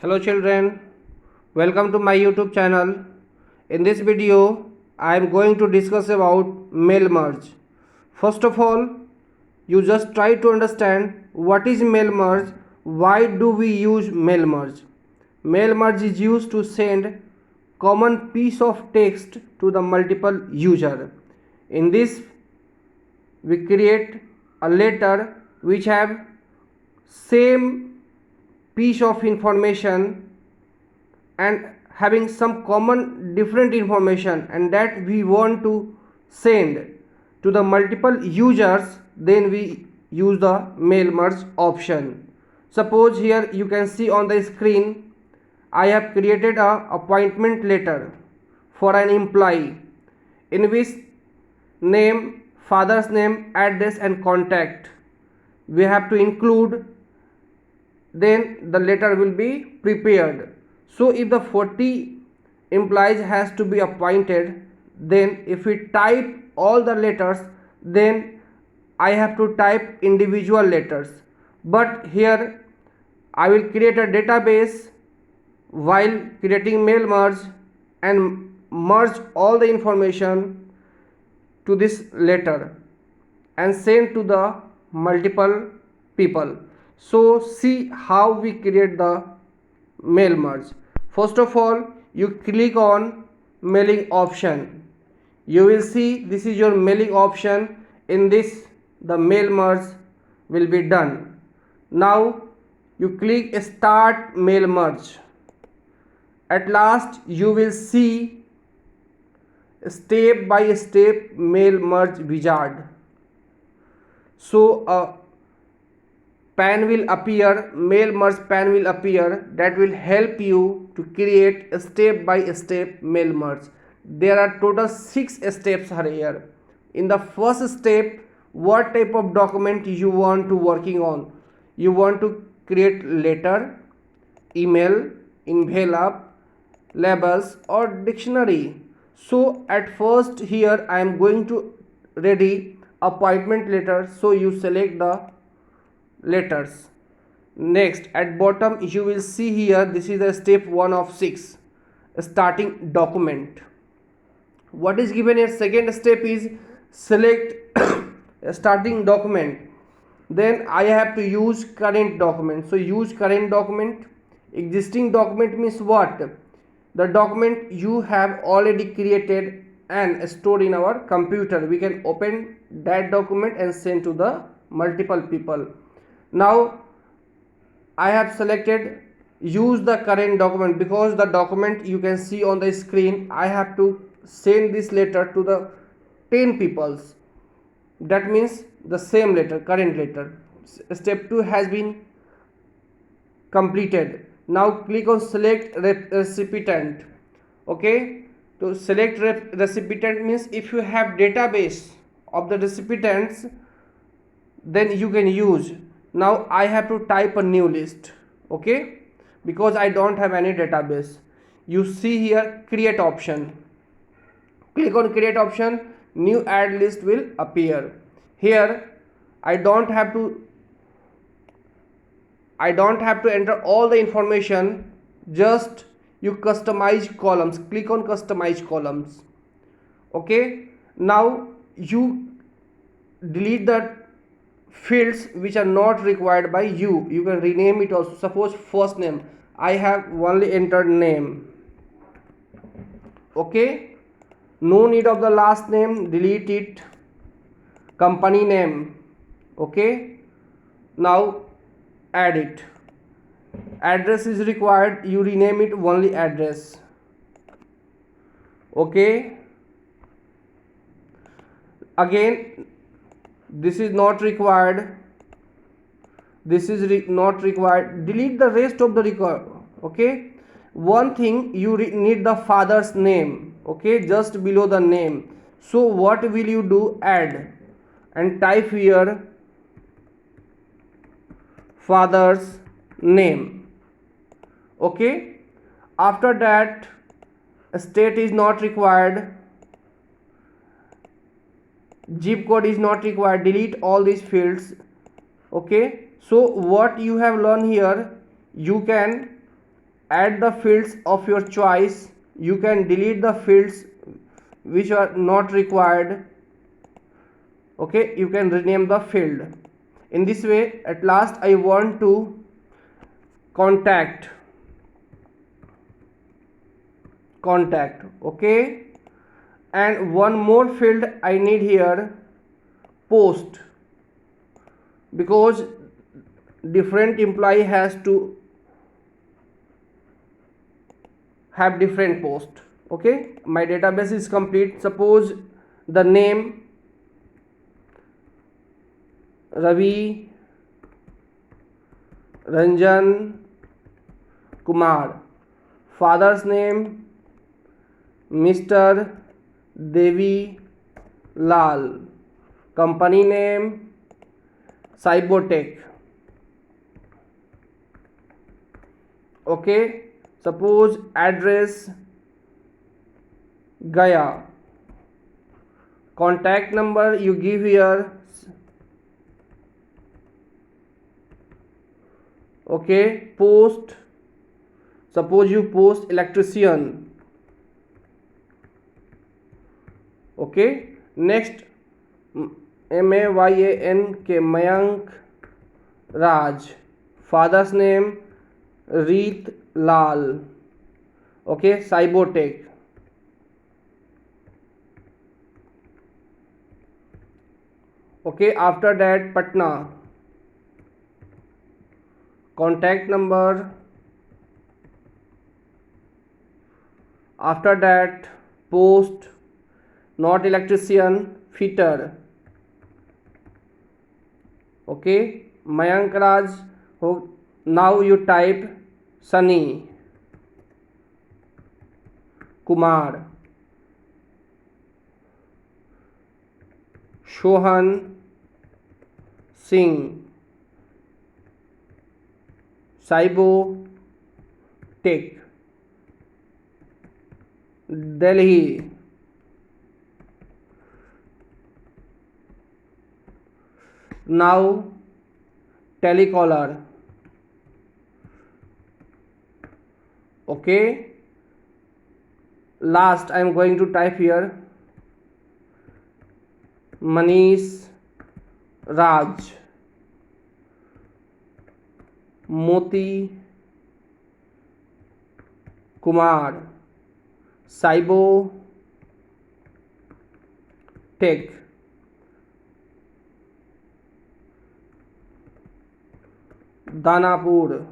Hello children, welcome to my YouTube channel. In this video, I am going to discuss about mail merge. First of all, you just try to understand what is mail merge, why do we use mail merge. Mail merge is used to send common piece of text to the multiple user. In this, we create a letter which have same piece of information and having some common different information, and that we want to send to the multiple users, then we use the mail merge option. Suppose here you can see on the screen I have created a appointment letter for an employee in which name, father's name, address and contact we have to include, then the letter will be prepared. So if the 40 employees has to be appointed, then if we type all the letters, then I have to type individual letters. But here I will create a database while creating mail merge and merge all the information to this letter and send to the multiple people. So see how we create the mail merge. First of all, you click on mailing option. You will see this is your mailing option. In this, the mail merge will be done. Now you click start mail merge. At last you will see step by step mail merge wizard. So a pane will appear, mail merge pane will appear, that will help you to create a step by step mail merge. There are total 6 steps here. In the first step, what type of document you want to working on? You want to create letter, email, envelope, labels or dictionary. So at first here I am going to ready appointment letter, so you select the letters. Next at bottom you will see here this is the step 1 of 6, starting document. What is given here? Second step is select starting document. Then I have to use current document. So use current document. Existing document means what? The document you have already created and stored in our computer. We can open that document and send to the multiple people. Now I have selected use the current document because the document you can see on the screen, I have to send this letter to the 10 peoples. That means the same letter, current letter. Step 2 has been completed. Now click on select recipient. Okay, to select recipient means if you have database of the recipients, then you can use. Now I have to type a new list, okay, because I don't have any database. You see here create option. Click on create option, new add list will appear. Here I don't have to enter all the information, just you customize columns. Click on customize columns. Okay, now you delete the fields which are not required by you. You can rename it also. Suppose first name, I have only entered name. Okay, no need of the last name, delete it. Company name. Okay, now add it. Address is required, you rename it only address. Okay, again this is not required, this is not required, delete the rest of the record. Okay, one thing you need the father's name, okay, just below the name. So what will you do? Add and type here father's name. Okay, after that state is not required, zip code is not required, delete all these fields. Okay, so what you have learned here, you can add the fields of your choice. You can delete the fields which are not required. Okay, you can rename the field. In this way, at last I want to contact. Okay, and one more field I need here, post, because different employee has to have different post. Okay, my database is complete. Suppose the name Ravi Ranjan Kumar, father's name Mr. Devi Lal, company name Cybotech. Okay, suppose address Gaya, contact number you give here. Okay, post, suppose you post electrician. Okay, next Mayank, Mayank Raj, father's name Reet Lal. Okay, Cybotech. Okay, after that Patna, contact number. After that post, not electrician, fitter. Okay, Mayank Raj. Now you type Sunny Kumar, Shohan Singh, Saibo Tech, Delhi. Now telecaller. Okay, last I am going to type here Manish Raj, Moti Kumar, Saibo Tech, Danapur.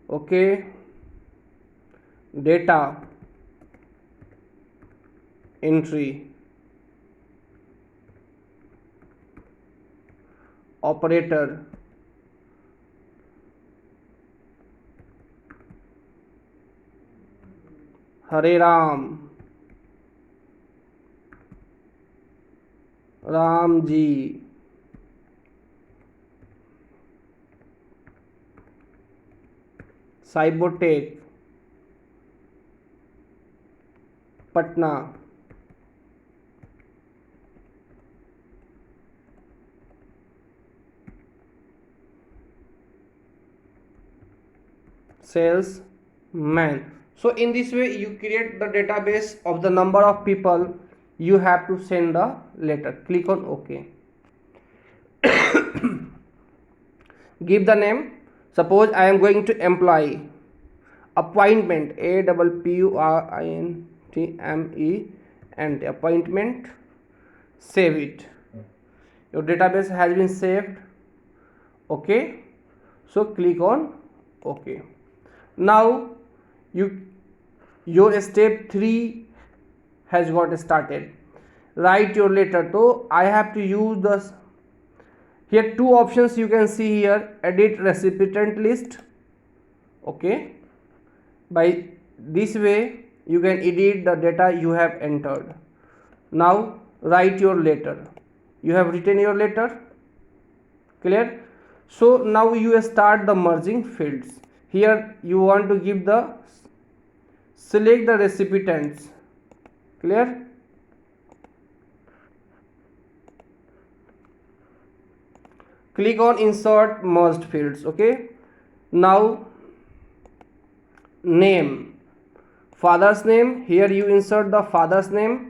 Okay, data entry, operator, Hare Ram, Ram Ji, Cybotech, Patna. Salesman. So in this way you create the database of the number of people you have to send the letter. Click on OK. Give the name. Suppose I am going to employee. Appointment, APPUINTME, and appointment. Save it. Your database has been saved. Okay, so click on OK. Now your step 3 has got started. Write your letter. So I have to use the here two options you can see here. Edit recipient list. Okay, by this way you can edit the data you have entered. Now write your letter. You have written your letter. Clear? So now you start the merging fields. Here you want to give the select the recipients. Clear? click on insert merged fields. Okay, now name, father's name, here you insert the father's name.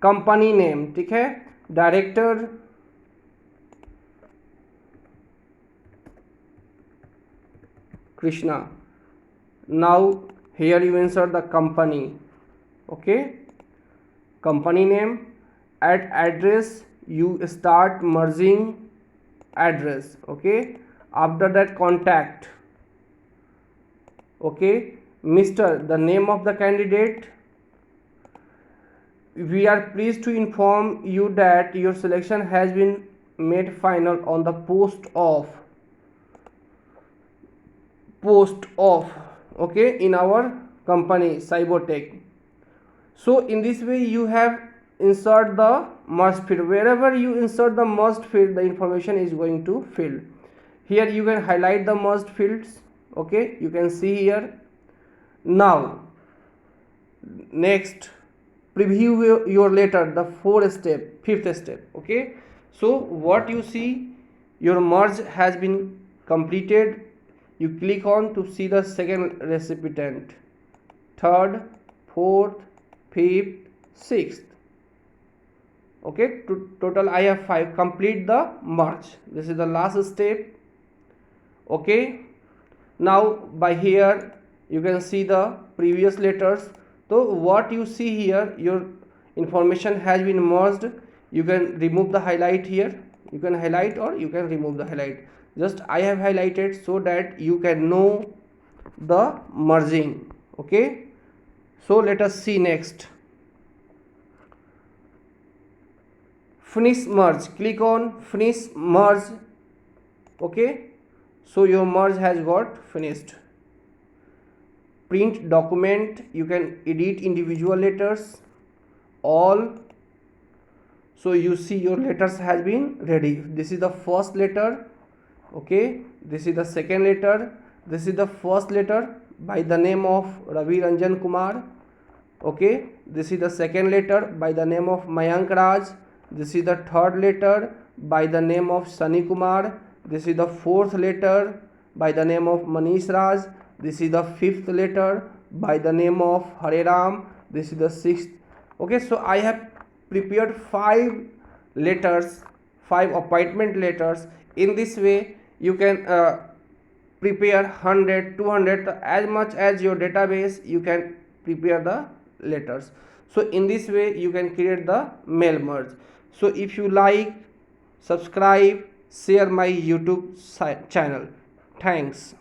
Company name, ठीक है, director, Krishna. Now here you insert the company. Okay, company name. At address you start merging address. Okay, after that contact. Okay, Mr. the name of the candidate. We are pleased to inform you that your selection has been made final on the post of, okay, in our company Cybertech. So in this way you have insert the merged field. Wherever you insert the merged field, the information is going to fill. Here you can highlight the merged fields. Okay, you can see here. Now next, preview your letter, the fifth step. Okay, so what you see, your merge has been completed. You click on to see the second recipient, third, fourth, fifth, sixth. Okay, total I have 5. Complete the merge. This is the last step. Okay, now by here you can see the previous letters. So what you see here, your information has been merged. You can remove the highlight here. You can highlight or you can remove the highlight. Just I have highlighted so that you can know the merging. Okay, so let us see next. Finish merge. Click on finish merge. Okay, so your merge has got finished. Print document, you can edit individual letters, all. So you see your letters has been ready. This is the first letter. Okay, this is the second letter. This is the first letter by the name of Ravi Ranjan Kumar. Okay, this is the second letter by the name of Mayank Raj. This is the third letter by the name of Sunny Kumar. This is the fourth letter by the name of Manish Raj. This is the fifth letter by the name of Hare Ram. This is the sixth. Okay, so I have prepared 5 letters, 5 appointment letters. In this way you can prepare 100, 200, as much as your database you can prepare the letters. So in this way you can create the mail merge. So if you like, subscribe, share my YouTube channel. Thanks.